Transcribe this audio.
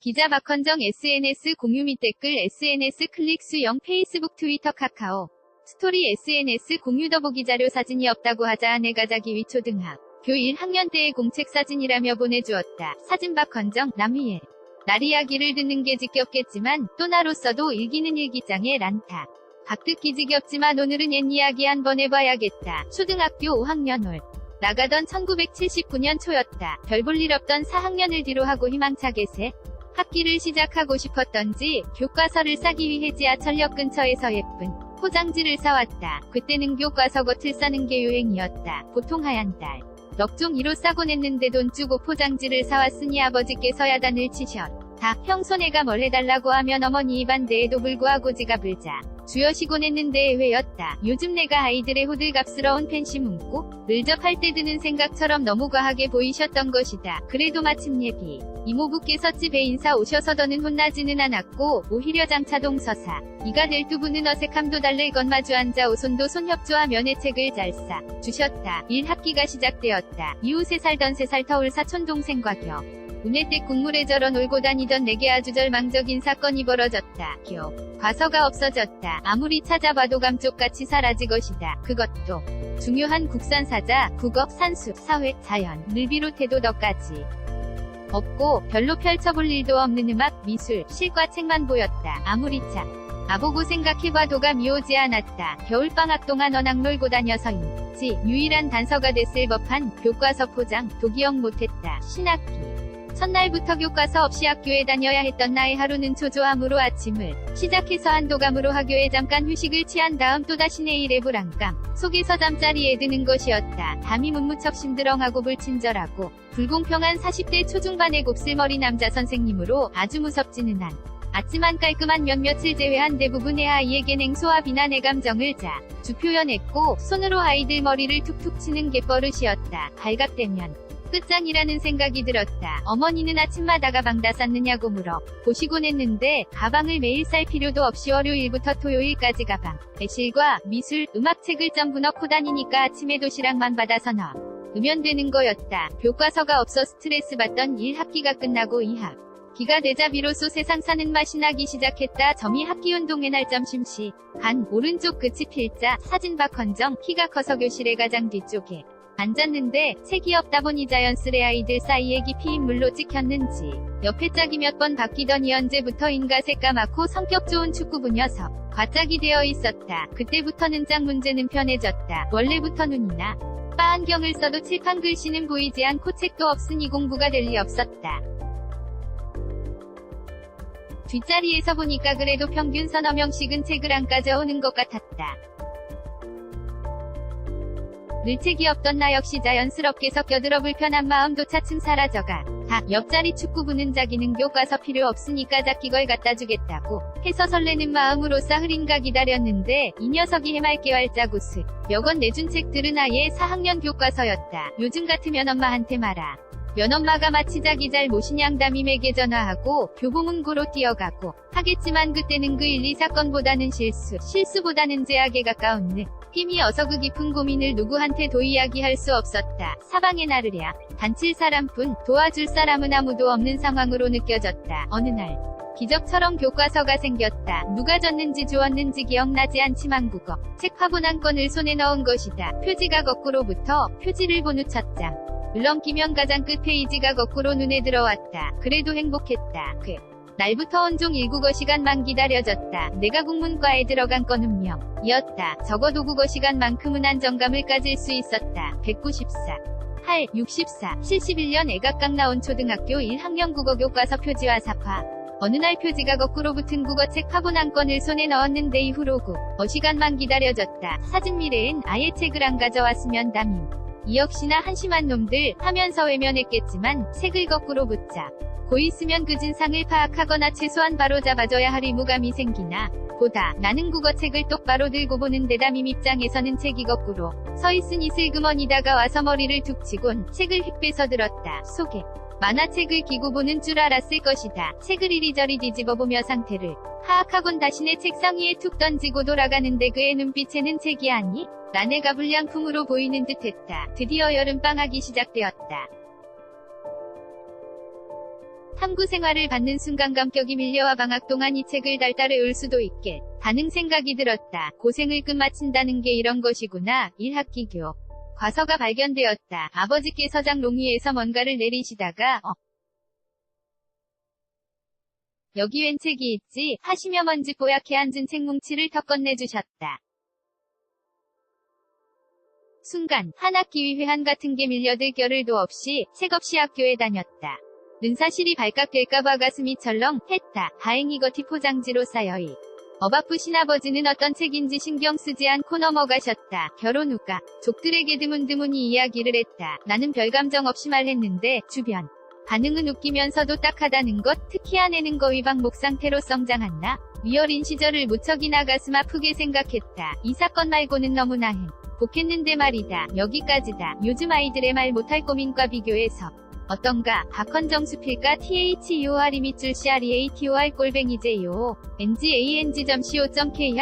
기자 박헌정 SNS 공유 및 댓글 SNS 클릭 수 0 페이스북 트위터 카카오 스토리 SNS 공유 더보기 자료 사진이 없다고 하자 아내가 자기 위 초등학 교 1학년 때의 공책 사진이라며 보내주었다. 사진 박헌정 남희애 날 이야기를 듣는 게 지겹겠지만 또 나로서도 일기는 일기장에 란타. 각듣기 지겹지만 오늘은 옛 이야기 한번 해봐야겠다. 초등학교 5학년 올 나가던 1979년 초였다. 별 볼 일 없던 4학년을 뒤로 하고 희망차게 새 학기를 시작하고 싶었던지 교과서를 싸기 위해 지하철역 근처에서 예쁜 포장지를 사왔다. 그때는 교과서 겉을 싸는 게 유행이었다. 보통 하얀 달 럭종이로 싸곤 했는데 돈 주고 포장지를 사왔으니 아버지께서 야단을 치셨다. 형손애가 뭘 해달라고 하면 어머니 반대에도 불구하고 지갑을 자 주여시곤 했는데 의외였다. 요즘 내가 아이들의 호들갑스러운 펜시 문구 를 접할 때 드는 생각처럼 너무 과하게 보이셨던 것이다. 그래도 마침 예비 이모부께서 집에 인사 오셔서 더는 혼나지는 않았고 오히려 장차 동서사 이가 될 두 분은 어색함도 달래건 마주 앉아 오손도 손협조와 면회책을 잘 싸 주셨다. 1학기가 시작되었다. 이웃에 살던 3살 터울 사촌동생과 겨 운해 때 국물에 절어 놀고 다니던 내게 아주 절망적인 사건이 벌어졌다. 과서가 없어졌다. 아무리 찾아봐도 감쪽같이 사라질 것이다. 그것도 중요한 국산사자, 국어, 산수, 사회, 자연을 비롯해도 너까지 없고 별로 펼쳐볼 일도 없는 음악, 미술, 실과 책만 보였다. 아무리 아보고 생각해봐도 감이 오지 않았다. 겨울방학 동안 워낙 놀고 다녀서인지 유일한 단서가 됐을 법한 교과서 포장, 도기억 못했다. 신학기 첫날부터 교과서 없이 학교에 다녀야 했던 나의 하루는 초조함으로 아침을 시작해서 한도감으로 학교에 잠깐 휴식을 취한 다음 또다시 내일의 불안감 속에서 잠자리에 드는 것이었다. 담이 문무척 심드렁하고 불친절하고 불공평한 40대 초중반의 곱슬머리 남자 선생님으로 아주 무섭지는 않지만 깔끔한 몇몇을 제외한 대부분의 아이에게 냉소와 비난의 감정을 자주 표현했고 손으로 아이들 머리를 툭툭 치는 게 버릇이었다. 발각되면 끝장이라는 생각이 들었다. 어머니는 아침마다 가방 다 쌌느냐고 물어 보시곤 했는데 가방을 매일 쌀 필요도 없이 월요일부터 토요일까지 가방, 배실과 미술, 음악책을 전부 넣고 다니니까 아침에 도시락만 받아서 넣으면 되는 거였다. 교과서가 없어 스트레스 받던 1학기가 끝나고 2학기가 되자 비로소 세상 사는 맛이 나기 시작했다. 점이 학기운동의 날 점심시간 오른쪽 끝이 필자 사진 박헌정 키가 커서 교실의 가장 뒤쪽에 앉았는데 책이 없다 보니 자연스레 아이들 사이에 깊이 인물로 찍혔는지 옆에 짝이 몇 번 바뀌더니 언제부터인가 새까맣고 성격 좋은 축구부 녀석 과짝이 되어 있었다. 그때부터는 짝 문제는 편해졌다. 원래부터 눈이나 빠 안경을 써도 칠판 글씨는 보이지 않고 책도 없으니 공부가 될 리 없었다. 뒷자리에서 보니까 그래도 평균 서너 명씩은 책을 안 가져오는 것 같았다. 늘 책이 없던 나 역시 자연스럽게 섞여들어 불편한 마음도 차츰 사라져가 옆자리 축구부는 자기는 교과서 필요 없으니까 작기걸 갖다 주겠다고 해서 설레는 마음으로 싸흐린가 기다렸는데 이 녀석이 해맑게 활짝 웃으 몇 권 내준 책들은 아예 4학년 교과서였다. 요즘 같으면 엄마한테 말아 면 엄마가 마치 자기 잘 모신 양담임에게 전화하고 교보문고로 뛰어가고 하겠지만 그때는 그 1, 2 사건보다는 실수보다는 제약에 가까운 느낌이 어서 그 깊은 고민을 누구한테도 이야기할 수 없었다. 사방에 나르랴 단칠 사람뿐 도와줄 사람은 아무도 없는 상황으로 느껴졌다. 어느 날 기적처럼 교과서가 생겼다. 누가 줬는지 주었는지 기억나지 않지만 국어 책 화분 한 권을 손에 넣은 것이다. 표지가 거꾸로부터 표지를 본 후 첫 장 울렁기면 가장 끝 페이지가 거꾸로 눈에 들어왔다. 그래도 행복했다. 날부터 온종 1국어 시간만 기다려졌다. 내가 국문과에 들어간 건 운명이었다. 적어도 국어 시간만큼은 안정감을 가질 수 있었다. 194, 8, 64, 71년 애각각 나온 초등학교 1학년 국어 교과서 표지와 사파. 어느 날 표지가 거꾸로 붙은 국어책 화분 한 권을 손에 넣었는데 이후로 국어 시간만 기다려졌다. 사진 미래엔 아예 책을 안 가져왔으면 담임. 이 역시나 한심한 놈들 하면서 외면했겠지만 책을 거꾸로 붙잡고 있으면 그 진상을 파악하거나 최소한 바로 잡아줘야 할 의무감이 생기나 보다. 나는 국어책을 똑바로 들고 보는데 담임 입장에서는 책이 거꾸로 서 있으니 슬그머니 다가와서 머리를 툭 치곤 책을 휙 빼서 들었다. 속에 만화책을 끼고 보는 줄 알았을 것이다. 책을 이리저리 뒤집어보며 상태를 파악하곤 다시 내 책상 위에 툭 던지고 돌아가는데 그의 눈빛에는 책이 아니 라네가 불량품으로 보이는 듯했다. 드디어 여름방학이 시작되었다. 탐구 생활을 받는 순간 감격이 밀려와 방학 동안 이 책을 달달해 올 수도 있게 하는 생각이 들었다. 고생을 끝마친다는 게 이런 것이구나. 1학기교 과서가 발견되었다. 아버지께서 장롱위에서 뭔가를 내리시다가 여기 웬 책이 있지? 하시며 먼지 뽀얗게 앉은 책 뭉치를 턱 건네주셨다. 순간 한 학기 회한 같은 게 밀려들 겨를도 없이 책 없이 학교에 다녔다. 는 사실이 발각될까봐 가슴이 철렁했다. 다행히 겉이 포장지로 쌓여이. 바쁘신 아버지는 어떤 책인지 신경 쓰지 않고 넘어가셨다. 결혼 후가 족들에게 드문드문히 이야기를 했다. 나는 별 감정 없이 말했는데 주변 반응은 웃기면서도 딱하다는 것. 특히 아내는 거의 방목 상태로 성장했나? 위어린 시절을 무척이나 가슴 아프게 생각했다. 이 사건 말고는 너무나 행복했는데 말이다. 여기까지다. 요즘 아이들의 말 못할 고민과 비교해서 어떤가? 박헌정 수필가 THEOR 밑줄 CREATOR _JOONG.co.kr